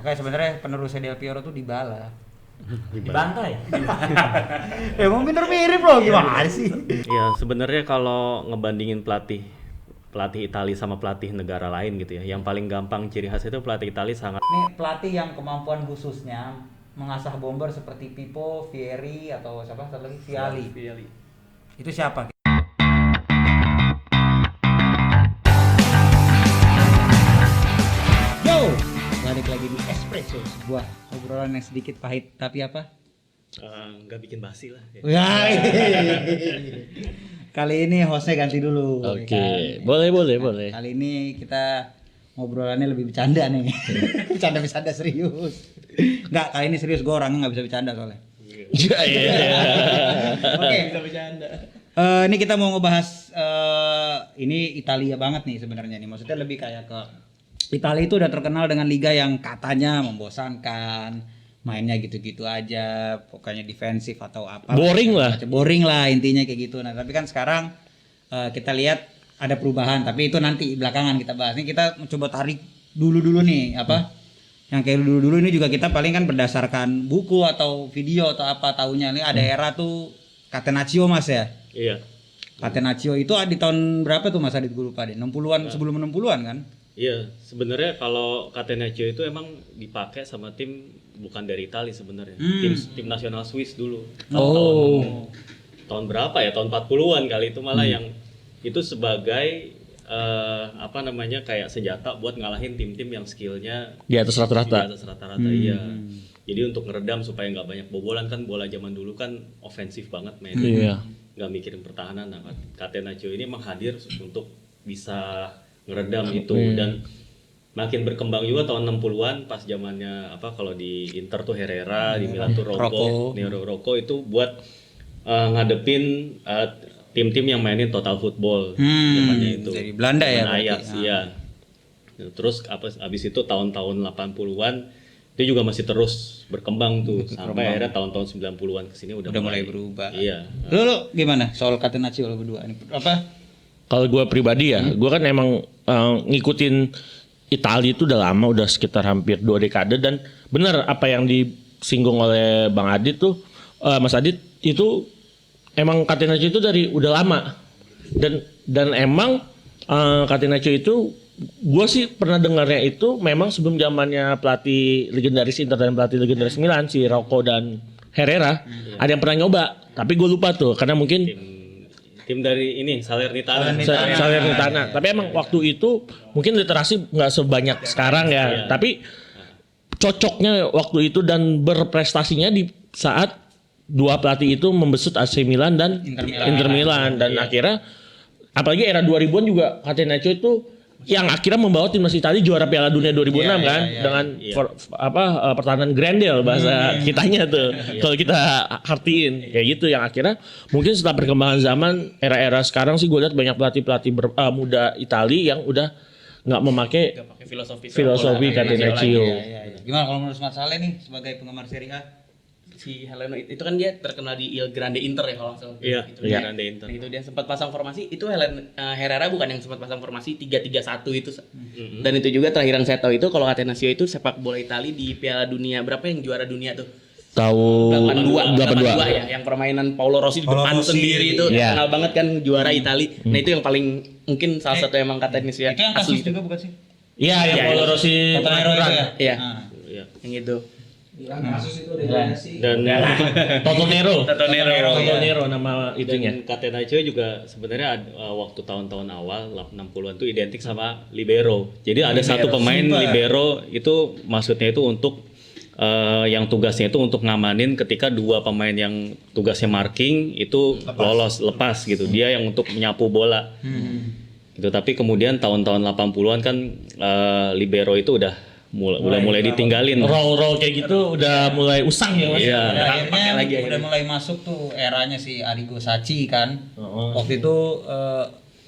Makanya sebenarnya penerusnya Del Piero tuh Dybala. Dibantai. Emang bener mirip loh, gimana sih? Ya sebenarnya kalau ngebandingin pelatih Italia sama pelatih negara lain gitu ya, yang paling gampang ciri khas itu pelatih Italia sangat. Ini pelatih yang kemampuan khususnya mengasah bomber seperti Pippo, Vieri atau siapa satu lagi Vialli. Itu siapa? Yo, balik lagi di Espresso, sebuah obrolan yang sedikit pahit tapi apa? Nggak bikin basi lah. Ya. Wah, kali ini hostnya ganti dulu. Oke, ya kan? boleh. Kali ini kita ngobrolannya lebih bercanda nih. Bercanda serius. Enggak, kali ini serius, gue orangnya nggak bisa bercanda soalnya. Iya. Oke, bisa bercanda. Ini kita mau ngebahas ini Italia banget nih sebenarnya nih. Maksudnya lebih kayak ke Italia itu udah terkenal dengan liga yang katanya membosankan, mainnya gitu-gitu aja, pokoknya defensif atau apa. Boring lah intinya kayak gitu. Nah, tapi kan sekarang kita lihat ada perubahan, tapi itu nanti belakangan kita bahas. Ini kita coba tarik dulu nih apa? Yang kayak dulu ini juga kita paling kan berdasarkan buku atau video atau apa tahunya. Ini ada era tuh Catenaccio Mas ya. Iya. Catenaccio itu di tahun berapa tuh Mas Adit, gue lupa deh. 60-an sebelum 60-an kan? Iya, sebenarnya kalau Catenaccio itu emang dipakai sama tim bukan dari Italia sebenarnya. Tim nasional Swiss dulu. Tahun berapa ya? Tahun 40-an kali itu malah yang itu sebagai kayak senjata buat ngalahin tim-tim yang skillnya Di atas rata-rata. Iya. Jadi untuk ngeredam supaya nggak banyak bobolan, kan bola zaman dulu kan ofensif banget mainnya. Iya. Nggak mikirin pertahanan. Nah, Catenaccio ini emang hadir untuk bisa ngeredam itu, dan makin berkembang juga tahun 60-an pas zamannya kalau di Inter tuh Herrera, di Milan tuh Rocco itu buat ngadepin tim-tim yang mainin total football zamannya itu. Dari Belanda ya. Ajax, iya. Terus abis itu tahun-tahun 80-an itu juga masih terus berkembang tuh sampai akhirnya tahun-tahun 90-an kesini udah mulai berubah. Iya. Lu gimana soal Catenaccio lo berdua ini? Apa? Kalau gue pribadi ya, gue kan emang ngikutin Italia itu udah lama, udah sekitar hampir 2 dekade, dan benar apa yang disinggung oleh Bang Adit tuh, Mas Adit itu emang Catenaccio itu dari udah lama, dan emang Catenaccio itu gue sih pernah dengarnya itu memang sebelum zamannya pelatih legendaris Inter dan pelatih legendaris Milan si Rocco dan Herrera, ada yang pernah nyoba, tapi gue lupa tuh karena mungkin tim dari ini Salernitana. Tapi emang waktu itu mungkin literasi nggak sebanyak sekarang ya. Tapi cocoknya waktu itu dan berprestasinya di saat dua pelatih itu membesut AC Milan dan Inter Milan. Dan akhirnya apalagi era 2000-an juga Catenaccio itu yang akhirnya membawa timnas Italia juara Piala Dunia 2006 kan dengan pertahanan Grendel bahasa kitanya tuh. Kalau kita artiin kayak gitu, yang akhirnya mungkin setelah perkembangan zaman era-era sekarang sih gue lihat banyak pelatih muda Italia yang udah nggak memakai filosofi Catenaccio. Gimana kalau menurut Mas Saleh nih sebagai penggemar Serie A? Si Heleno itu kan dia terkenal di Il Grande Inter ya kalau nggak salah. Iya, Il Grande Inter. Nah, itu dia sempat pasang formasi, itu Herrera bukan yang sempat pasang formasi 3-3-1 itu. Dan itu juga terakhir yang saya tahu itu kalau Catenaccio itu sepak bola Italia di Piala Dunia berapa yang juara dunia tuh? Tahu 82 ya, yang permainan Paolo Rossi di depan sendiri itu terkenal banget kan, juara Italia. Nah, itu yang paling mungkin salah satu emang Catenaccio Itu yang kasus juga bukan sih? Iya, yang Paolo Rossi itu ya? Iya. Yang itu. Kasus itu degradasi. Dan Toto Nero nama itunya. Dan Catenaccio juga sebenarnya waktu tahun-tahun awal 60-an itu identik sama libero. Jadi ada satu pemain libero itu maksudnya itu untuk yang tugasnya itu untuk ngamanin ketika dua pemain yang tugasnya marking itu lepas gitu. Dia yang untuk menyapu bola. Gitu. Tapi kemudian tahun-tahun 80-an kan libero itu udah mulai ditinggalin. Roll kayak gitu udah mulai usang ya Mas. Iya. Akhirnya udah mulai masuk tuh eranya si Arrigo Sacchi kan. Waktu itu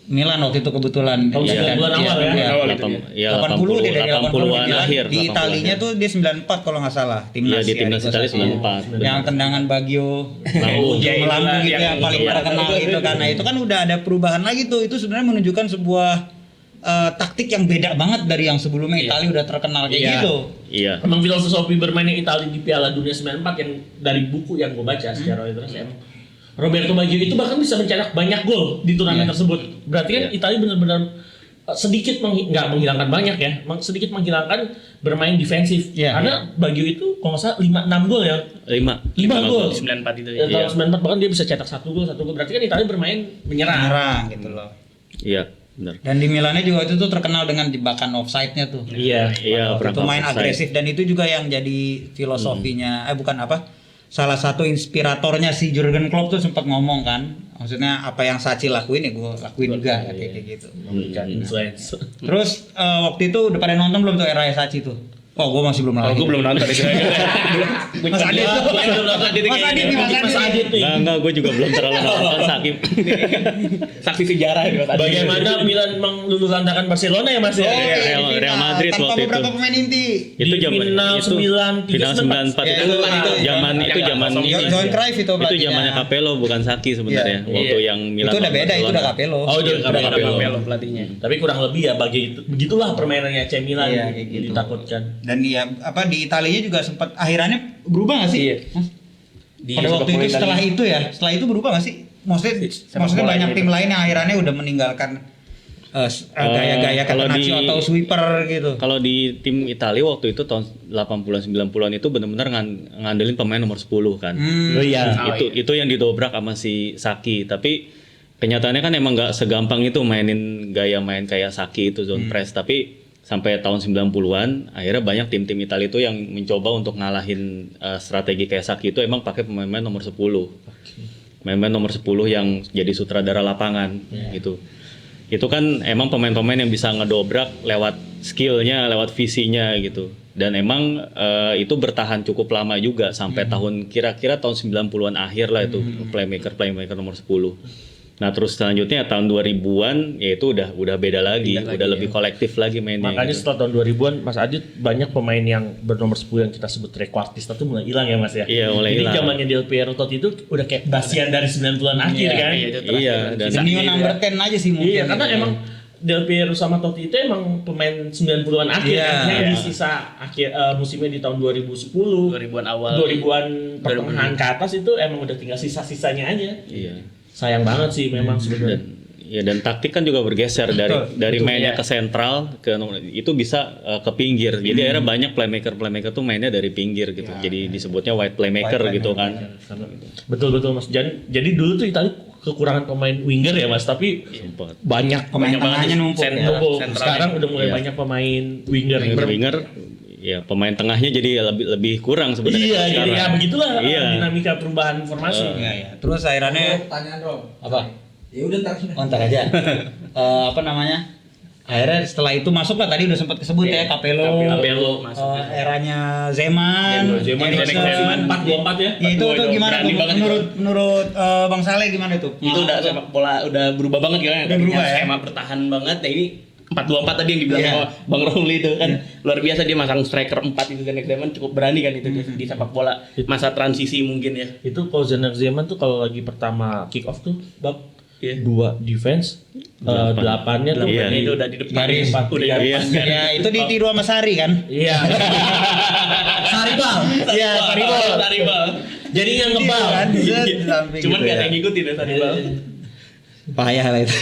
Milan waktu itu kebetulan tahun 90-an awal ya. Iya, 80 dia dari 80-an akhir. Di Italinya tuh dia 94 kalau nggak salah. Iya, di timnas Italia 94. Yang tendangan Baggio melambung gitu yang paling terkenal gitu kan. Nah, itu kan udah ada perubahan lagi tuh. Itu sebenarnya menunjukkan sebuah taktik yang beda banget dari yang sebelumnya. Italia udah terkenal kayak Iya. gitu. Iya. Emang filosofi bermainnya Italia di Piala Dunia 94 yang dari buku yang gue baca secara orientasi emang Roberto Baggio itu bahkan bisa mencetak banyak gol di turnamen tersebut. Berarti kan Italia benar-benar sedikit nggak menghilangkan banyak ya, sedikit menghilangkan bermain defensif. Iya, Karena Baggio itu kalau nggak salah 5-6 gol ya. 5 gol. 94 itu ya. Ya, tahun 94 bahkan dia bisa cetak 1 gol. Berarti kan Italia bermain menyerang. Nyerang gitu loh. Iya, benar. Dan di Milannya juga itu tuh terkenal dengan jebakan offside-nya tuh. Iya. Iya, Itu main offside. agresif dan itu juga yang jadi filosofinya bukan apa? Salah satu inspiratornya si Jurgen Klopp tuh sempat ngomong kan. Maksudnya apa yang Sachi lakuin ya gue lakuin juga kayak gitu. Memberikan influence. Terus waktu itu udah pada nonton belum tuh era Sachi tuh? Oh, gue masih belum lahir. Gue belum nonton itu. Mas Adit tuh. Mas Adit nih, Mas Adit nih. Enggak, gue juga belum terlalu nonton Sakim. Saksi sejarah itu. Bagaimana Milan meluluhlantakan Barcelona ya Mas ya? Real Madrid tanpa waktu beberapa itu. pemain inti. Itu Di zaman final itu 93, final 94 Ya, itu itu zaman ini. Johan Cruyff itu Itu pelatihnya. zamannya Capello bukan Saki sebenarnya. Iya. Waktu yang Milan. Itu udah beda, itu udah Barcelona. Capello. Oh, udah Capello. pelatihnya. Tapi kurang lebih ya begitulah permainannya AC Milan Iya, kayak gitu. ditakutkan. Dan ya apa di Italinya juga sempat akhirannya berubah nggak sih? Iya. Mas? Di Pada waktu sepak bola itu setelah Italia. itu ya, setelah itu berubah nggak sih? Maksudnya bola banyak itu. tim lain yang akhirannya udah meninggalkan gaya-gaya kalau Catenaccio di- atau sweeper gitu. Kalau di tim Italia waktu itu tahun 80-an 90-an itu benar-benar ngandelin pemain nomor 10 kan. Oh iya. Itu yang didobrak sama si Saki, tapi kenyataannya kan emang nggak segampang itu mainin gaya main kayak Saki itu zone press, tapi sampai tahun 90-an akhirnya banyak tim-tim Italia itu yang mencoba untuk ngalahin strategi kayak Saki itu emang pakai pemain-pemain nomor 10. Pemain-pemain nomor 10 yang jadi sutradara lapangan gitu. Itu kan emang pemain-pemain yang bisa ngedobrak lewat skillnya, lewat visinya gitu. Dan emang itu bertahan cukup lama juga sampai tahun kira-kira tahun 90-an akhir lah itu playmaker nomor 10. Nah terus selanjutnya tahun 2000-an ya itu udah beda lagi, udah lebih kolektif lagi mainnya. Makanya gitu. setelah tahun 2000-an Mas Adit banyak pemain yang bernomor 10 yang kita sebut trequartista tuh mulai hilang ya Mas ya. Iya, mulai Jadi hilang. zamannya Del Piero Totti itu udah kayak basian dari 90-an akhir kan. Iya, dan The new number 10 aja sih mungkin. Iya, karena gitu. emang Del Piero sama Totti itu emang pemain 90-an akhir Iya. kan. Yang di sisa akhir musimnya di tahun 2010, 2000-an awal. 2000-an pertengahan ke atas itu emang udah tinggal sisa-sisanya aja. iya. Sayang banget sih memang sebenarnya. Dan taktik kan juga bergeser dari mainnya ke sentral ke itu bisa ke pinggir. Jadi akhirnya banyak playmaker tuh mainnya dari pinggir gitu. Jadi disebutnya wide playmaker gitu kan. Betul Mas. Jadi dulu tuh Italia kekurangan pemain winger ya Mas, tapi Sempat. banyak Pemain tengahnya numpuk. numpuk. Sentralnya. Sekarang udah mulai Iya. banyak pemain winger. Winger ya pemain tengahnya jadi lebih kurang sebenarnya. Iya, kalau jadi ya sekarang. begitulah Iya. dinamika perubahan formasi. Iya, iya. Terus akhirannya Pertanyaan dong. apa? Ya udah ntar. Oh, ntar aja. Apa namanya? Akhirnya setelah itu masuk lah tadi udah sempat kesebut ya Capello. Capello masuk. Eranya Zeman. Zaman Eriksen. Zeman 424 ya. Ya itu tuh gimana tuh? Menurut Bang Saleh gimana tuh? Itu udah sepak bola udah berubah banget kan. Udah berubah ya? Skema bertahan banget. Nah ini 4-2-4 tadi yang dibilang Iya. sama Bang Romli itu kan luar biasa, dia masang striker 4 itu dan Ekdeman cukup berani kan itu di sepak bola masa transisi mungkin ya. Itu kalau Zener Zeman tuh kalau lagi pertama kick off tuh bab Iya. 2 defense, 8-nya tuh Iya. Ini itu udah di depan Garis. udah di Iya. depan. Ya itu ditiru sama Sari kan? Iya. Saribal. Iya, Saribal. Saribal. Jadi yang ngebal. Kan, di samping Cuman gitu gak ada ya. yang ngikutin ya Saribal. Payah lah itu.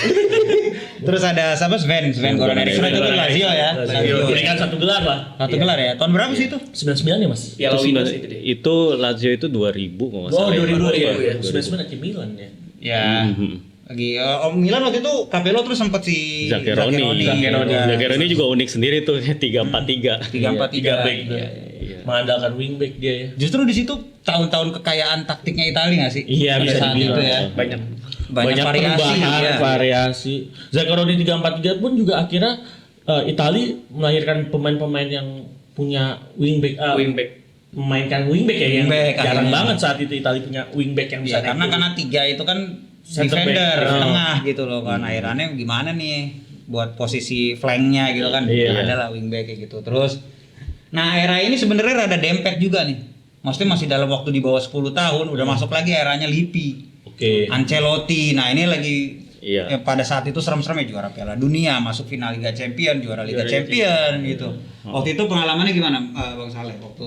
Terus ada siapa? Sven Goran Eriksson itu tuh Lazio ya. Lazio. Berikan 1 gelar lah. Satu gelar ya. Tahun berapa sih itu? 99 ya Mas? Piala Winners itu deh. Itu Lazio itu 2000 kalau nggak Oh, salah. 2000 ya. 2000. 99 AC Milan ya. Ya. Mhm. Lagi Om Milan waktu itu Capello terus sempat si Zaccheroni. Zaccheroni juga unik sendiri tuh 3-4-3. 3-4-3. back. Mengandalkan wingback dia ya. Justru di situ tahun-tahun kekayaan taktiknya Italia nggak sih? Iya, Pada bisa saat dibilang. itu ya. Banyak Banyak variasi. perubahan, Ya. variasi. Zaccheroni 3-4-3 pun juga akhirnya Italia melahirkan pemain-pemain yang punya wingback, memainkan wingback ya yang Wingback, jarang akhirnya. banget saat itu Italia punya wingback yang bisa Ya, karena 3 itu kan Center defender back. tengah gitu loh kan. Akhirnya gimana nih buat posisi flanknya gitu kan. Iya. Ada lah wingback kayak gitu. Terus nah era ini sebenarnya rada dempet juga nih. Maksudnya masih dalam waktu di bawah 10 tahun udah masuk lagi eranya Lippi. Oke. Ancelotti. Nah, ini lagi Iya. pada saat itu serem-serem ya, juara Piala Dunia, masuk final Liga Champion, juara Liga Champion gitu. Waktu itu pengalamannya gimana Bang Saleh? Waktu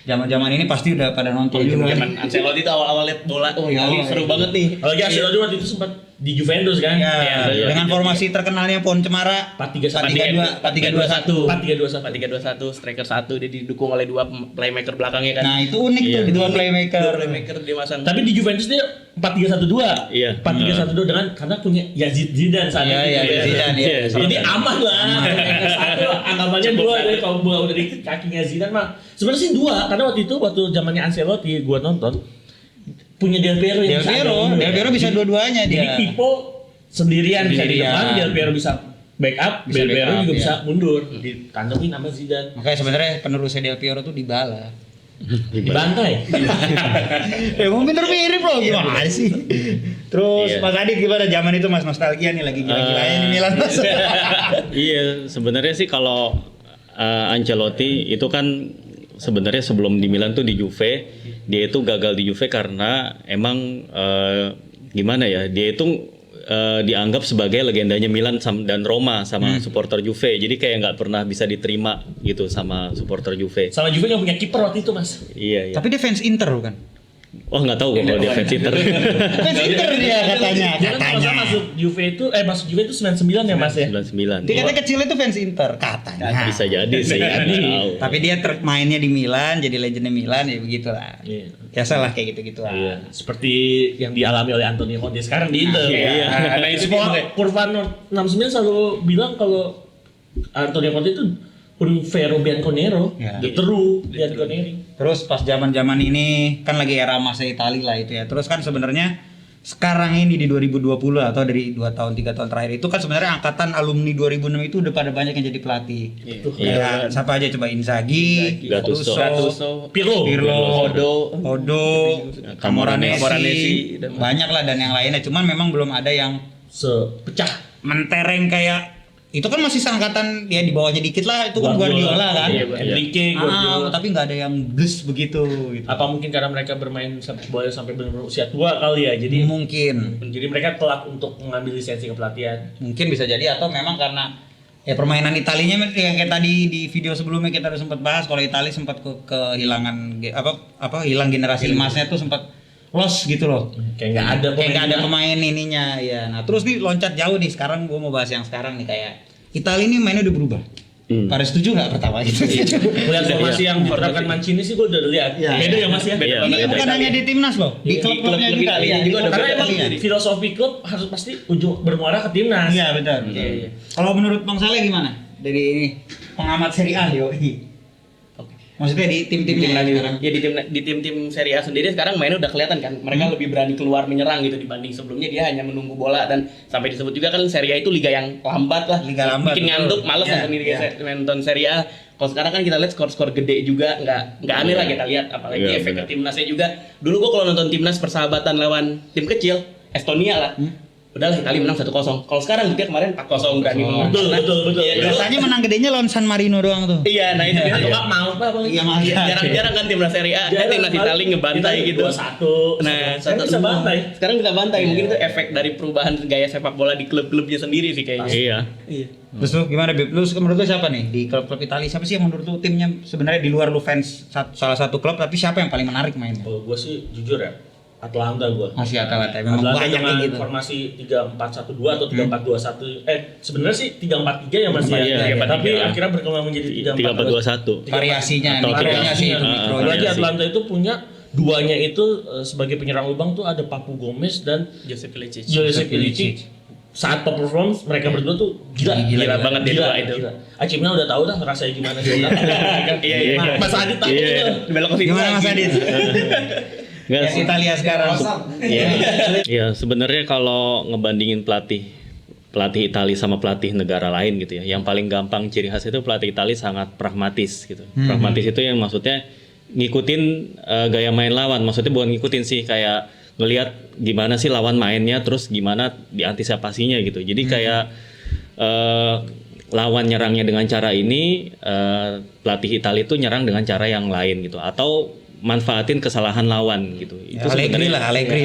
zaman-zaman ini pasti udah pada nonton juga. Zaman Ancelotti itu awal-awal lihat bola, oh Iya, ini seru banget nih. Apalagi Ancelotti waktu itu sempat di Juventus kan. Ya, iya. dengan formasi terkenalnya Pohon Cemara 4-3-1. 4-3-2-1, striker 1, dia didukung oleh 2 playmaker belakangnya kan. Nah, itu unik tuh di dua playmaker. Dua playmaker dia masang. Tapi di Juventus dia 4-3-1-2. Iya. 4-3-1-2 dengan karena punya Yazid Zidane saat Iya, itu. iya, gitu ya. Zidane, iya. Jadi aman lah. Satu anggapannya 2 dari kalau bola udah di kakinya Zidane mah. Sebenarnya sih 2 karena waktu zamannya Ancelotti gua nonton punya Del Piero yang Del Piero bisa dua-duanya Jadi dia. Pipo sendirian bisa di Sendirian. depan, Del Piero bisa backup, Bisa Del Piero backup, juga iya. bisa mundur. Ditantangin sama Zidane. Makanya sebenarnya penerusnya Del Piero tuh Dybala. Dibantai. Ya mau mirip loh gimana sih? Terus Iya. Mas Adit gimana zaman itu Mas, nostalgia nih lagi gila-gilanya nih Milan Mas. Iya, sebenarnya sih kalau Ancelotti itu kan sebenarnya sebelum di Milan tuh di Juve, dia itu gagal di Juve karena emang gimana ya? Dia itu dianggap sebagai legendanya Milan dan Roma sama supporter Juve. Jadi kayak nggak pernah bisa diterima gitu sama supporter Juve. Sama Juve nggak punya kiper waktu itu mas. Iya, iya. Tapi dia fans Inter bukan? Oh nggak tahu kalau dia fans Inter. Fans Inter dia katanya. Dia kan kalau nggak masuk Juve itu 99 ya mas ya. 99. Dia katanya kecil itu fans Inter katanya. Bisa jadi sih, nggak tahu. Tapi dia mainnya di Milan, jadi legendnya Milan ya begitulah. Iya. Biasalah kayak gitu-gitu lah. Iya. Seperti yang dialami oleh Antonio Conte sekarang di Inter. Iya. Nah itu Kurvan 69 selalu bilang kalau Antonio Conte itu un vero bianconero, Ya. True bianconeri. Terus pas zaman-zaman ini kan lagi era masa Itali lah itu ya. Terus kan sebenarnya sekarang ini di 2020 atau dari 2 tahun 3 tahun terakhir itu kan sebenarnya angkatan alumni 2006 itu udah pada banyak yang jadi pelatih. Kayak siapa aja coba Inzaghi, Gattuso. Pirlo. Odo, Camoranesi. Camoranesi, banyak lah dan yang lainnya. Cuman memang belum ada yang Sepecah. mentereng kayak itu kan masih seangkatan ya di bawahnya dikit lah itu kan Guardiola kan. Iya, Enrique, Guardiola. Tapi nggak ada yang blus begitu gitu. Apa mungkin karena mereka bermain bola sampai benar-benar usia tua kali ya. Jadi Mungkin mereka telat untuk mengambil lisensi kepelatihan. bisa jadi atau memang karena ya permainan Italinya yang kayak tadi di video sebelumnya kita udah sempat bahas kalau Italia sempat kehilangan hilang generasi emasnya tuh sempat lost gitu loh. Kayak nggak ada pemain ininya ya. Nah, terus nih loncat jauh nih sekarang gua mau bahas yang sekarang nih kayak Italia ini mainnya udah berubah. Pada setuju nggak pertama gitu? Melihat formasi yang diterapkan Mancini sih gue udah lihat. Iya. Beda ya mas ya. Iya, Ini beda. bukan hanya di timnas loh, di klub-klubnya juga. Italinya juga ada Karena beda emang kali. filosofi klub harus pasti ujung bermuara ke timnas. Iya betul. Kalau menurut Bang Saleh gimana? Dari ini pengamat Serie A yoi. Maksudnya di tim-timnya sekarang. Ya di tim-tim Serie A sendiri sekarang mainnya udah kelihatan kan. Mereka lebih berani keluar menyerang gitu dibanding sebelumnya dia hanya menunggu bola dan sampai disebut juga kan Serie A itu liga yang lambat lah. Liga lambat, Bikin betul. ngantuk, males Iya, nonton iya. nonton Serie A. Kalau sekarang kan kita lihat skor-skor gede juga nggak aneh lah kita lihat apalagi Iya, efek ke benar. timnasnya juga. Dulu gua kalau nonton timnas persahabatan lawan tim kecil Estonia lah. Udahlah Italia menang 1-0. Kalau sekarang dia kemarin 4-0 berani menang. Betul. Iya, dulu- Biasanya menang gedenya lawan San Marino doang tuh. Iya, nah itu dia. Atau nggak mau apa? Iya, mau. Jarang-jarang kan timnas Serie A, timnas Italia ngebantai gitu. 2-1. Nah, Sekarang bisa bantai. Sekarang bisa bantai. Mungkin itu efek dari perubahan gaya sepak bola di klub-klubnya sendiri sih kayaknya. Iya. Terus lu gimana Beb? Lu menurut lu siapa nih di klub-klub Italia? Siapa sih yang menurut lu timnya sebenarnya di luar lu fans salah satu klub tapi siapa yang paling menarik mainnya? Kalau gue sih jujur ya, Atlanta gue. Masih Atalanta memang Atlanta banyak dengan kayak gitu. formasi 3-4-1-2 atau 3-4-2-1. Sebenarnya sih 3-4-3 ya Mas ya. Iya, Tapi 3-4-3. akhirnya berkembang menjadi 3-4-2-1. Variasinya, Atau mikronya sih itu tiga. mikronya. Apalagi Variasi. Atlanta itu punya duanya itu sebagai penyerang lubang tuh ada Papu Gomez dan Joseph Ilicic. Joseph Ilicic. Saat top performance mereka berdua tuh gila banget dia dua itu. Acimnya udah tahu dah rasanya gimana dia. Iya. Mas Adit tahu Iya. tuh. Belok ke situ Gimana Mas lagi. Adit? Nggak Yang sih. Italia sekarang. Ya sebenarnya kalau ngebandingin pelatih Italia sama pelatih negara lain gitu ya, yang paling gampang ciri khas itu pelatih Italia sangat pragmatis gitu. Pragmatis itu yang maksudnya ngikutin gaya main lawan, maksudnya bukan ngikutin sih, kayak ngelihat gimana sih lawan mainnya, terus gimana diantisipasinya gitu. Jadi kayak lawan nyerangnya dengan cara ini, pelatih Italia itu nyerang dengan cara yang lain gitu, atau manfaatin kesalahan lawan gitu. Ya, Allegri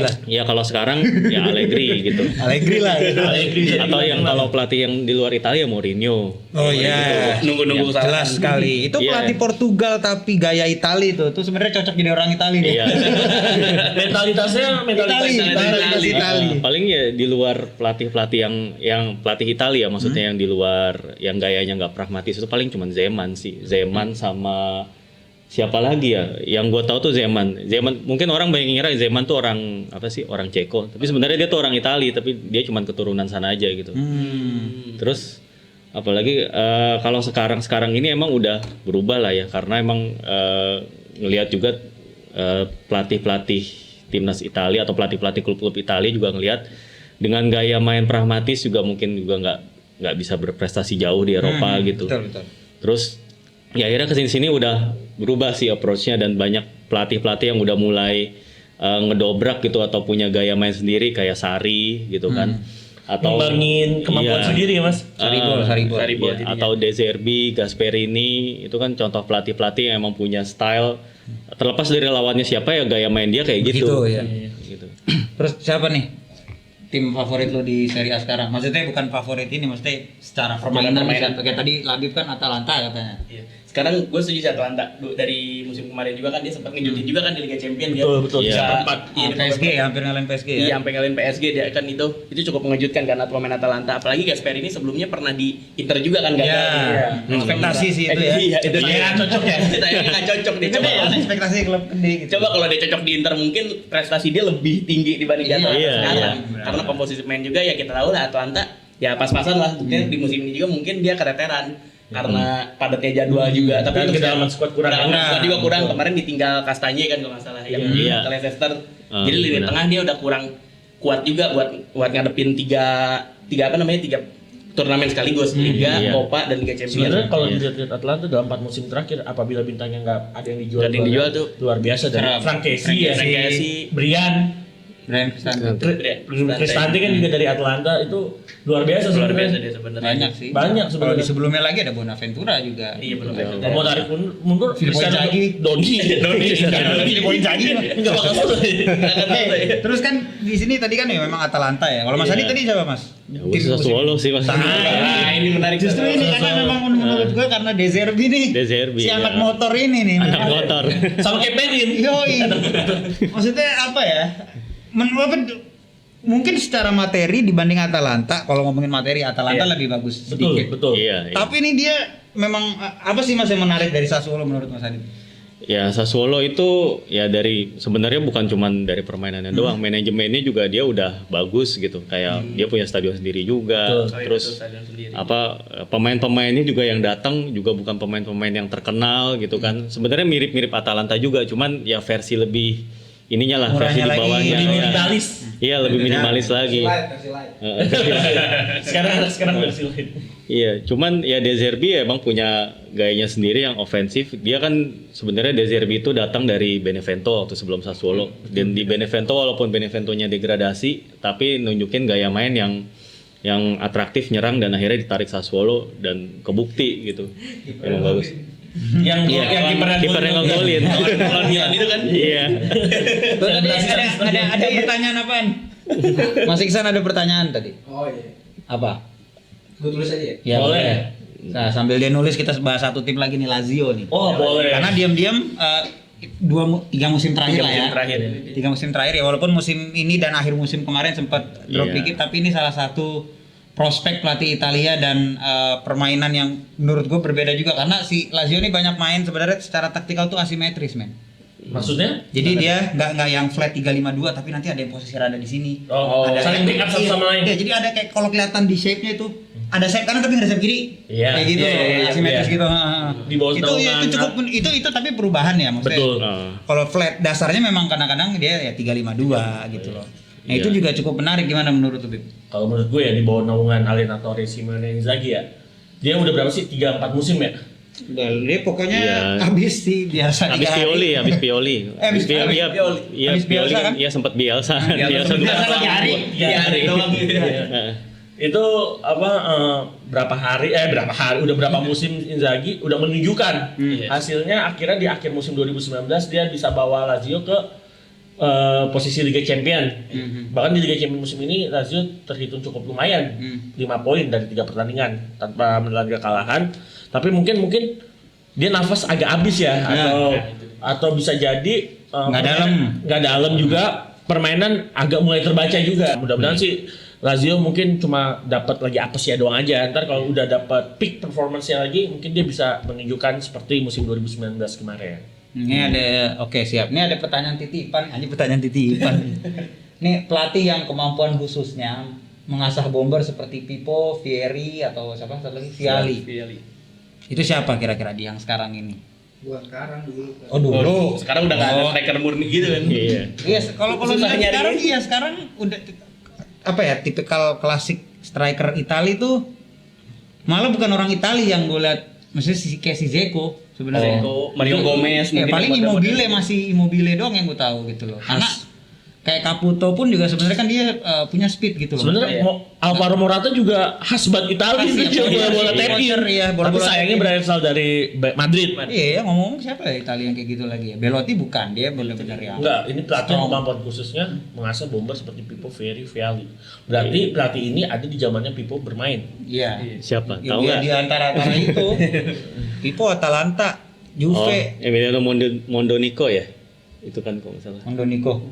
lah. Ya kalau sekarang ya Allegri gitu. Allegri lah. Gitu. Atau yang kalau pelatih yang di luar Italia Mourinho. Oh iya. Nunggu-nunggu kesalahan. Jelas sekali. Itu Iya. pelatih Portugal tapi gaya Itali itu. Tuh sebenarnya cocok jadi orang Itali deh. Iya. mentalitas Itali. Paling ya di luar pelatih-pelatih yang pelatih Italia maksudnya yang di luar yang gayanya nggak pragmatis itu paling cuma Zeman sih. Zeman sama siapa lagi ya? Yang gue tahu tuh Zeman. Mungkin orang banyak ngira Zeman tuh orang apa sih? Orang Ceko. Tapi sebenarnya dia tuh orang Itali tapi dia cuma keturunan sana aja gitu. Terus apalagi kalau sekarang ini emang udah berubah lah ya karena emang ngelihat juga pelatih-pelatih timnas Italia atau pelatih-pelatih klub-klub Italia juga ngelihat dengan gaya main pragmatis juga mungkin juga nggak bisa berprestasi jauh di Eropa gitu. Betul. Terus ya akhirnya kesini-sini udah berubah sih approach-nya dan banyak pelatih-pelatih yang udah mulai ngedobrak gitu atau punya gaya main sendiri kayak Sari gitu kan. Atau ngembangin kemampuan Iya. sendiri ya Mas. Saribol. Iya, atau De Zerbi, Gasperini itu kan contoh pelatih-pelatih yang emang punya style terlepas dari lawannya siapa ya gaya main dia kayak gitu. Gitu ya. Gitu. Terus siapa nih tim favorit lo di Serie A sekarang? Maksudnya bukan favorit ini, maksudnya secara permainan. Kayak tadi Labib kan Atalanta katanya. Iya. Sekarang gue setuju sih Atalanta dari musim kemarin juga kan dia sempat ngejutin juga kan di Liga Champions dia. Betul. Iya. Bisa empat PSG ya, hampir ngalahin PSG ya. Iya, sampai ngalahin PSG dia kan itu cukup mengejutkan karena pemain Atalanta. Apalagi Gasperini sebelumnya pernah di Inter juga kan gagal. Iya. Ekspektasi sih itu ya. Iya, itu dia Nggak cocok ya. Saya nggak cocok dia. Coba kalau ekspektasi klub gede gitu. Coba kalau dia cocok di Inter mungkin prestasi dia lebih tinggi dibanding di Atalanta Iya, sekarang. iya. Karena komposisi pemain juga ya kita tahu lah Atalanta ya pas-pasan lah. Buktinya di musim ini juga mungkin dia keteteran karena padatnya jadwal juga. Tapi Dan untuk kedalaman squad kurang. Squad juga kurang. Kemarin ditinggal Kastanye kan kalau nggak salah yang Iya. ke Leicester. Ah, Jadi lini benar. tengah dia udah kurang kuat juga buat ngadepin tiga turnamen sekaligus, Liga, Iya. Copa dan Liga Champions. Sebenarnya kalau Iya. dilihat Atlanta dalam 4 musim terakhir apabila bintangnya nggak ada yang dijual, Nggak ada yang dijual tuh. luar biasa dari Serap. Frank Kessie ya, Frank Kessie. si Brian Brian Cristante. Cristante kan juga dari Atlanta itu luar biasa luar biasa sebenarnya. dia sebenarnya. Banyak sih. Banyak Kalau sebenarnya. di sebelumnya lagi ada Bonaventura juga. Iya benar. Kalau mau tarik mundur, Filippo Inzaghi. Doni, Filippo Inzaghi. nggak bakal selesai. Terus kan di sini tadi kan ya memang Atalanta ya. Kalau Mas Iya. Adi tadi siapa Mas? Ya, gue Sassuolo sih Mas. Nah, ini menarik. Justru ini karena memang menurut gue karena De Zerbi nih. De Zerbi, Si ya. anak motor ini nih. Anak motor. Sama kayak Perin. Yoi. Maksudnya apa ya? Mungkin secara materi dibanding Atalanta, kalau ngomongin materi Atalanta lebih bagus sedikit. Betul. Iya, iya. Tapi ini dia memang apa sih Mas yang menarik dari Sassuolo menurut Mas Adi? Ya Sassuolo itu ya dari sebenarnya bukan cuman dari permainannya doang, manajemennya juga dia udah bagus gitu. Kayak dia punya stadion sendiri juga. Terus apa pemain-pemainnya juga yang datang juga bukan pemain-pemain yang terkenal gitu kan. Sebenarnya mirip-mirip Atalanta juga, cuman ya versi lebih ininya lah, versi Murahnya di bawahnya. lagi, Lebih Ya. minimalis. Iya, lebih minimalis lagi. Versi light. Sekarang versi lain. Iya, cuman ya De Zerbi emang punya gayanya sendiri yang ofensif. Dia kan sebenarnya De Zerbi itu datang dari Benevento waktu sebelum Sassuolo. Dan di Benevento walaupun Beneventonya degradasi, tapi nunjukin gaya main yang atraktif, nyerang dan akhirnya ditarik Sassuolo dan kebukti gitu. Emang bagus. Yang Kiper yang ngegolin. Kalau Milan itu kan. Iya. Tuh, tadi ada pertanyaan apaan? Mas Iksan ada pertanyaan tadi. Oh iya. Apa? Gue tulis aja ya. Ya Boleh. Nah, sambil dia nulis kita bahas satu tim lagi nih, Lazio nih. Oh, boleh. Karena diam-diam 3 musim terakhir lah ya. Terakhir. 3 musim terakhir ya, walaupun musim ini dan akhir musim kemarin sempat drop Iya. dikit, tapi ini salah satu prospek pelatih Italia dan permainan yang menurut gue berbeda juga karena si Lazio ini banyak main sebenarnya secara taktikal tuh asimetris, men. Maksudnya? Jadi dia nggak yang flat 3-5-2 tapi nanti ada yang posisi rada di sini. Oh, saling backup satu sama lain. Iya, jadi ada kayak kalau kelihatan di shape-nya itu ada sayap kanan tapi nggak ada sayap kiri. Iya. Kayak gitu, Iya, asimetris iya. gitu. Di bawah itu ya, naungan. itu cukup itu tapi perubahan ya maksudnya. Betul. Kalau flat dasarnya memang kadang-kadang dia ya 3-5-2 gitu loh. Nah, itu juga cukup menarik, gimana menurut lu, Bib? Kalau menurut gue ya di bawah naungan Allenatore, Simone Inzaghi ya. Dia udah berapa sih? 3-4 musim ya? Dia pokoknya Iya. habis sih biasa Habis 3 hari. Habis Pioli. habis Pioli. Pioli. Iya, Habis Bielsa Pioli kan? Iya sempat Bielsa. Bielsa Bielsa lagi hari. Iya, hari doang gitu. Iya. itu berapa hari udah berapa musim Inzaghi udah menunjukkan hasilnya. Akhirnya di akhir musim 2019 dia bisa bawa Lazio ke posisi Liga Champion. Bahkan di Liga Champion musim ini Lazio terhitung cukup lumayan, 5 poin dari 3 pertandingan tanpa menelan kekalahan. Tapi mungkin dia nafas agak habis ya, atau bisa jadi nggak dalam juga, permainan agak mulai terbaca juga. Mudah-mudahan sih Lazio mungkin cuma dapat lagi apes ya doang aja. Ntar kalau udah dapat peak performance-nya lagi, mungkin dia bisa menunjukkan seperti musim 2019 kemarin. Ini ada, oke siap. Ini ada pertanyaan titipan. Nih pelatih yang kemampuan khususnya mengasah bomber seperti Pipo, Vieri atau siapa satu lagi? Viali. Itu siapa kira-kira di yang sekarang ini? Gua sekarang dulu. Oh dulu. Sekarang udah nggak ada striker murni gitu kan. Iya. Iya, kalau Susah lihat sekarang nyari. sekarang udah apa ya, tipikal klasik striker Itali tuh malah bukan orang Itali yang gue lihat, maksudnya kayak si Zeko sebenarnya. Mario Gomez Ya mungkin paling yang Immobile, masih Immobile doang yang gue tahu gitu loh. Karena kayak Caputo pun juga sebenarnya kan dia punya speed gitu loh. Sebenarnya Alvaro Morata juga khas banget Italia Khas, itu iya, bola-bola iya, tapping. iya, Tapi bola-bola sayangnya tapping. berasal dari Madrid. Iya ya, ngomong siapa ya Italia yang kayak gitu lagi ya? Belotti bukan, dia benar-benar yang Enggak, ini pelatih strong. kemampuan khususnya mengasah bomber seperti Pipo, Vieri, Viali. Berarti pelatih ini ada di zamannya Pipo bermain. Iya. Siapa? Ya, Tahu dia nggak? di antara itu. Pipo, Atalanta, Oh, Juve, Emiliano Mondonico ya? Itu kan kalau nggak salah. Mondonico.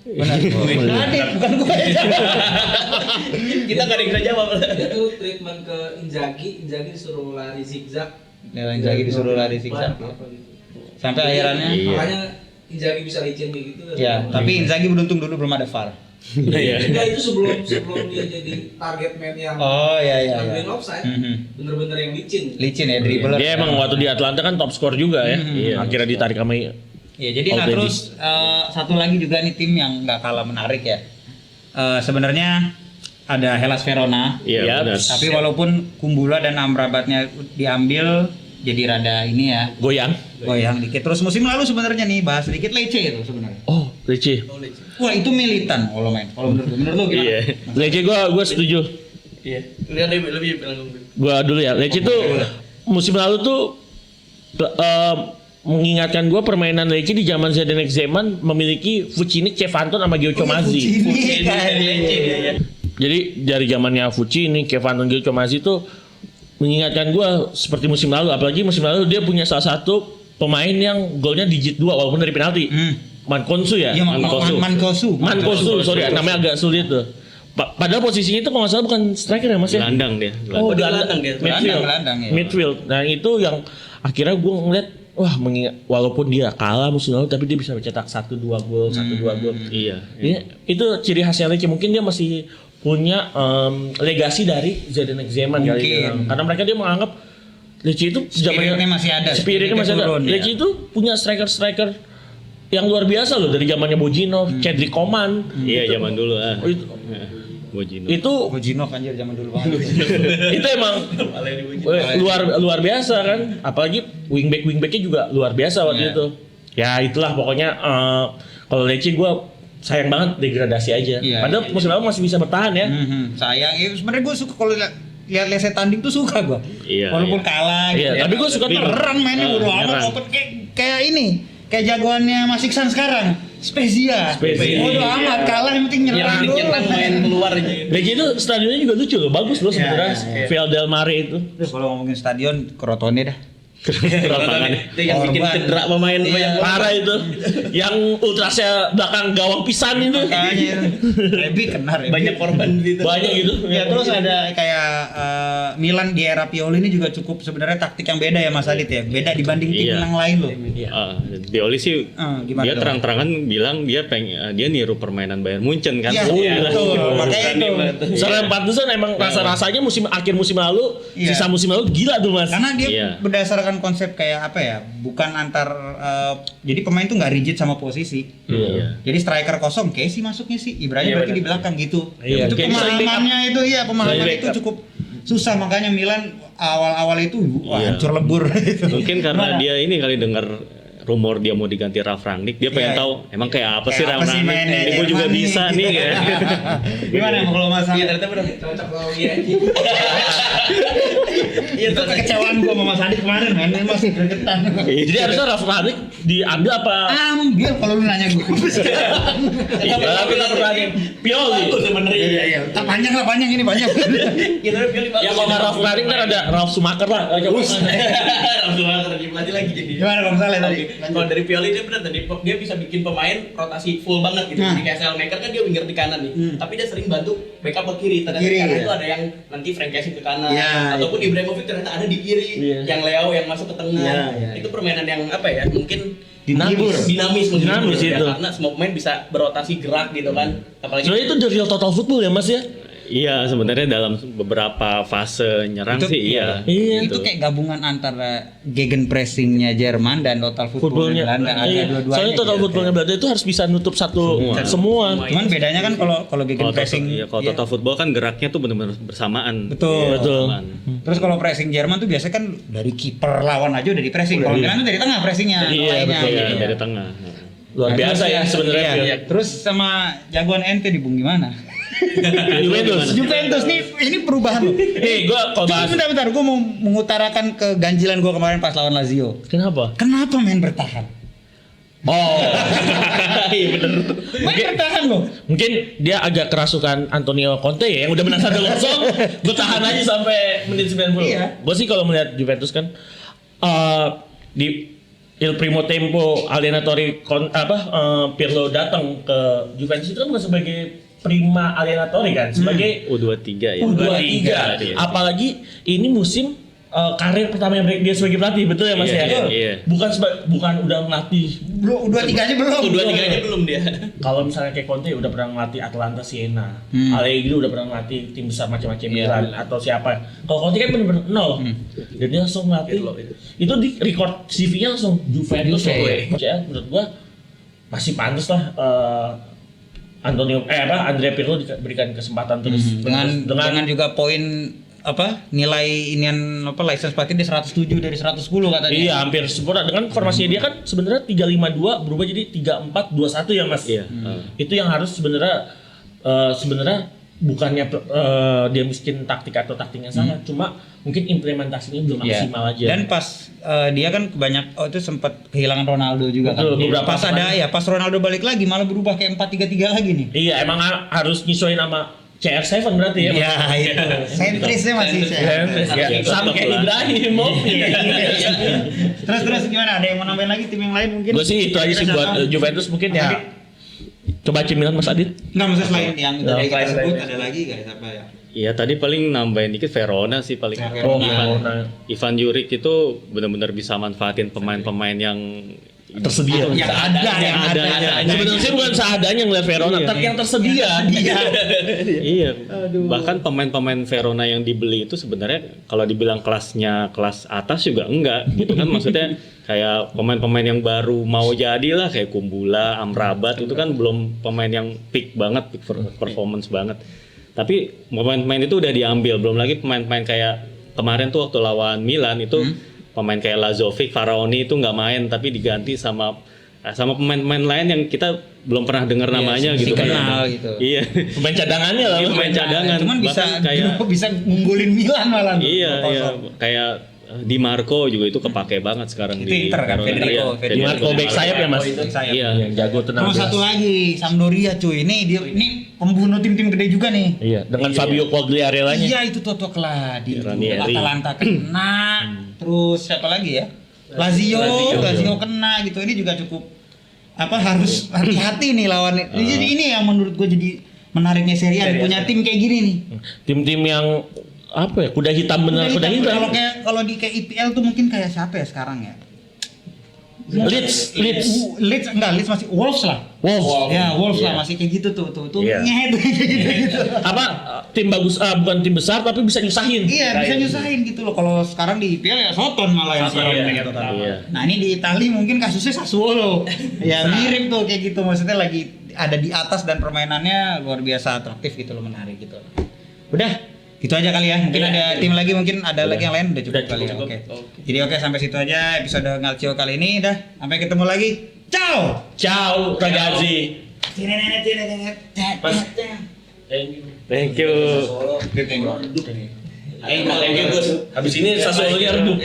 Benar. Bukan gue. Kita nggak ada yang bisa jawab. Dia tuh treatment ke Inzaghi disuruh lari zigzag. Inzaghi disuruh lari zigzag, ya. Apa gitu. Sampai akhirannya. Iya. Makanya Inzaghi bisa licin kayak gitu. Ya, tapi Inzaghi beruntung dulu belum ada VAR. Iya. Enggak, itu sebelum dia jadi target man yang Oh iya. ngambilin offside, bener-bener yang licin. Licin ya, dribbler. Dia emang waktu di Atlanta kan top skor juga ya. Iya. Akhirnya ditarik sama Ya, jadi nah Already. terus satu lagi juga nih tim yang nggak kalah menarik ya. Sebenarnya ada Hellas Verona. Iya, benar. Tapi walaupun Kumbula dan Amrabatnya diambil, jadi rada ini ya, goyang dikit. Terus musim lalu sebenarnya nih bahas dikit Lecce itu sebenarnya. Oh, Lecce. Wah itu militan kalau main. Kalau menurut lu gimana? Iya. Lecce gua setuju. Iya. Lihat lebih langsung. Gua dulu ya. Lecce tuh musim lalu tuh mengingatkan gua permainan Lecce di zaman Zdenek Zeman memiliki Vucinic, Cefanton sama Giocho Mazzi. Jadi dari zamannya Vucinic, Cefanton, Giocho Mazzi tuh mengingatkan gua seperti musim lalu. Apalagi musim lalu dia punya salah satu pemain yang golnya digit 2 walaupun dari penalti. Mankonsu ya? Iya, Mankosu. Sorry, namanya agak sulit tuh. Padahal posisinya itu kalau nggak salah bukan striker ya Mas ya? Gelandang dia. Oh, gelandang dia. Gelandang, ya. Midfield. Nah, itu yang akhirnya gue ngeliat wah walaupun dia kalah musim lalu tapi dia bisa mencetak 1-2 gol. Iya. Itu ciri khasnya Lecce. Mungkin dia masih punya legasi dari Zdenek Zeman kali Mungkin. itu. Karena mereka dia menganggap Lecce itu Spiritnya masih ada. Spiritnya masih ada. turun, ya. Lecce itu punya striker yang luar biasa loh dari zamannya Bojinov, Cedric Coman. Iya, zaman dulu Oh, itu, Bojino. itu Bojinov anjir zaman dulu banget. itu emang luar biasa kan, apalagi wingbacknya juga luar biasa waktu Iya. itu. Ya itulah pokoknya kalau Lecce gue sayang banget degradasi aja. Iya, Padahal musim lalu masih bisa bertahan ya. Sayang, sebenarnya gue suka kalau lihat saya tanding tuh suka gue. Iya, Walaupun iya. kalah Iya, gitu. tapi gue suka tuh nyerang mainnya bodo amat, nyerang. open kayak ini. Kayak jagoannya Mas Iksan sekarang, Spezia. Bodo amat, kalah yang penting nyerang doang. Nyerang main keluar aja. Lecce itu stadionnya juga lucu loh, bagus loh sebenarnya. iya. Via del Mare itu. Terus kalau ngomongin stadion, Crotone dah. Itu yang bikin Korban. cedera pemain Iya. Parah itu. Yang ultrasnya belakang gawang pisan itu. Makanya Rebi kena Rebi. banyak korban di situ. Banyak gitu. Ya terus ada kayak Milan di era Pioli ini juga cukup sebenarnya taktik yang beda ya Mas Adit ya. Beda dibanding tim Iya. yang lain loh. Pioli sih Gimana dia dong? terang-terangan bilang dia niru permainan Bayern Munchen kan. Iya, betul. Makanya itu. Soalnya pantesan emang rasa-rasanya akhir musim lalu, Iya. sisa musim lalu gila tuh Mas. Karena dia Iya. berdasarkan konsep kayak apa ya? Bukan antar jadi pemain tuh nggak rigid sama posisi. Iya. Jadi striker kosong, Casey masuknya sih. Ibrahim berarti di belakang gitu. Iya, Itu kayak bisa pemahamannya itu pemahaman Bisa itu cukup susah, makanya Milan awal-awal itu wah, Iya. hancur lebur gitu. Mungkin karena Gimana? dia ini kali dengar rumor dia mau diganti Ralf Rangnick, dia pengen Iya. tahu emang kayak apa sih Kayak Ralf apa sih Rangnick. mainnya Ini gue juga Jerman bisa nih. nih ya. Gimana kalau masalah? Iya ternyata benar cocok lo iya. Iya, itu kekecewaan gua sama Mas Adit kemarin, men. Ini masih gregetan. Jadi harusnya Ralf Rangnick diambil apa? Ambil kalau lu nanya gua. Iya, tapi tak pertanyaan Pioli. Sebenarnya. Iya. Tak panjang lah, panjang ini banyak. Kita pilih Ya kalau nggak Ralf Rangnick kan ada Ralf Schumacher lah. langsung lagi pelatih lagi jadi. Gimana Bang Saleh tadi? Kalau dari Pioli dia benar tadi dia bisa bikin pemain rotasi full banget gitu. Nah. Jadi kayak Selmaker kan dia winger di kanan nih. Tapi dia sering bantu backup ke kiri. Ternyata Kiri, di kanan ya. itu ada yang nanti Frank Kessie ke kanan Iya, ataupun Ibrahimovic ternyata ada di kiri. Iya. Yang Leo yang masuk ke tengah. Iya, iya. Itu permainan yang apa ya? Mungkin Dinamis. dinamis mungkin Dinamis ya, itu. karena semua pemain bisa berotasi gerak gitu kan. Apalagi Sebenarnya itu the real total football ya Mas ya? Iya, sebenarnya dalam beberapa fase nyerang Itu- sih iya. Iya. Itu kayak gabungan antara gegenpressingnya Jerman dan total footballnya Footballnya. Belanda. Ada Iya. dua-duanya. Soalnya total gitu. footballnya Belanda itu harus bisa nutup satu semua. Cuman bedanya kan kalau Kalau gegenpressing total, kalau total football kan geraknya tuh benar-benar bersamaan. Betul. Iya, Betul. bersamaan. Terus kalau pressing Jerman tuh biasanya kan dari kiper lawan aja udah di pressing. Kalau Milan tuh dari tengah pressingnya. Iya, lainnya, betul. Iya, gitu. dari tengah. Luar Nah, biasa terus ya sebenarnya. iya. Iya. Terus sama jagoan ente di Bung gimana? Juventus. Juventus nih ini perubahan loh. Gua kalau bahas. Bentar, gue mau mengutarakan keganjilan gue kemarin pas lawan Lazio. Kenapa? Kenapa main bertahan? Oh. Iya bener. Main bertahan loh. Mungkin dia agak kerasukan Antonio Conte ya yang udah menang 1-0. Gue tahan aja sampai menit 90. Iya. Gue sih kalau melihat Juventus kan di Il Primo Tempo Allenatore Pirlo datang ke Juventus itu kan bukan sebagai prima Allenatore kan, sebagai U23 ya. U23. Iya. Apalagi ini musim karir pertama yang dia sebagai pelatih, betul ya Mas Iya, ya? iya. Bukan udah melatih. Belum, dua tiganya belum. dua tiganya belum dia. Kalau misalnya kayak Conte udah pernah ngelatih Atalanta, Siena, Allegri udah pernah ngelatih tim besar macam-macam Milan atau siapa. Kalau Conte kan bener-bener nol. Dan dia langsung ngelatih. Itu di record CV-nya langsung Juventus. Ya, menurut gua masih pantas lah Andrea Pirlo diberikan kesempatan terus Dengan juga poin nilai inian license pelatih dia 107 dari 110 katanya. Iya, hampir sempurna. Dengan formasinya dia kan sebenarnya 352 berubah jadi 3421 ya, Mas. Iya. Itu yang harus sebenarnya bukannya dia miskin taktik atau taktiknya salah, cuma mungkin implementasinya belum Iya. maksimal aja. Dan pas dia kan itu sempat kehilangan Ronaldo juga Betul, kan. beberapa Pas pemain. pas Ronaldo balik lagi malah berubah kayak 4-3-3 lagi nih. Iya, emang harus nyesuaiin sama CR7 berarti ya. Iya, itu. Sentrisnya masih Sentris, ya. Sama kayak Ibrahimovic. Terus gimana? Ada yang mau nambahin lagi tim yang lain mungkin? Gue sih itu aja sih buat Juventus mungkin ya. Coba AC Milan Mas Adit. Enggak, maksudnya selain yang tadi kita selain- sebut ada lagi guys apa ya? Iya, tadi paling nambahin dikit Verona sih paling. Verona. Ivan Juric itu benar-benar bisa manfaatin pemain-pemain yang Tersedia. Yang ada. Sebenarnya sih bukan seadanya ngeliat Verona, tapi yang tersedia. Iya. Bahkan pemain-pemain Verona yang dibeli itu sebenarnya kalau dibilang kelasnya kelas atas juga enggak gitu kan, maksudnya kayak pemain-pemain yang baru mau jadi lah kayak Kumbula, Amrabat itu kan belum pemain yang peak banget, peak performance banget. Tapi pemain-pemain itu udah diambil, belum lagi pemain-pemain kayak kemarin tuh waktu lawan Milan itu pemain kayak Lazovic, Faraoni itu nggak main tapi diganti sama pemain-pemain lain yang kita belum pernah dengar namanya si gitu kenal gitu. Iya. Pemain cadangannya lah. Iya, pemain cadangan. Cuman bisa Bahkan kayak bisa ngunggulin Milan malah. iya, iya, 0-0. kayak Di Marco juga itu kepake banget sekarang Itu di Inter kan, Verona. Federico. Iya, Di Marco back sayap ya Mas. Iya. Yang jago tenang. Terus satu lagi Sampdoria cuy. Ini pembunuh tim-tim gede juga nih. Iya, dengan Fabio Quagliarellanya. Iya itu Toto Cladi. Ranieri. Atalanta kena. Terus siapa lagi ya? Lazio kena gitu. Ini juga cukup harus hati-hati nih lawannya. Jadi ini yang menurut gue jadi menariknya Serie A punya tim kayak gini nih. Tim-tim yang apa ya? Kuda hitam benar, kuda hitam. Kalau di kayak IPL tuh mungkin kayak siapa ya sekarang ya? Leeds. Leeds masih Wolves lah. Wolves. Ya, Wolves Iya. lah masih kayak gitu tuh. Iya. Nyet gitu. Apa tim bagus bukan tim besar tapi bisa nyusahin. Iya, bisa nyusahin gitu loh. Kalau sekarang di IPL ya Soton malah yang sekarang iya. gitu kan. Iya. Nah, ini di Italia mungkin kasusnya Sassuolo. Ya mirip tuh kayak gitu. Maksudnya lagi ada di atas dan permainannya luar biasa atraktif gitu loh, menarik gitu. Udah, Itu aja kali ya. Mungkin ada tim lagi, mungkin ada lagi yang lain udah cukup Udah kali ya. cukup. Oke. Jadi oke, sampai situ aja episode Ngalcio kali ini dah. Sampai ketemu lagi. Ciao. Ciao ragazzi. Mas. Thank you. Habis ini Sassuolo-nya redup.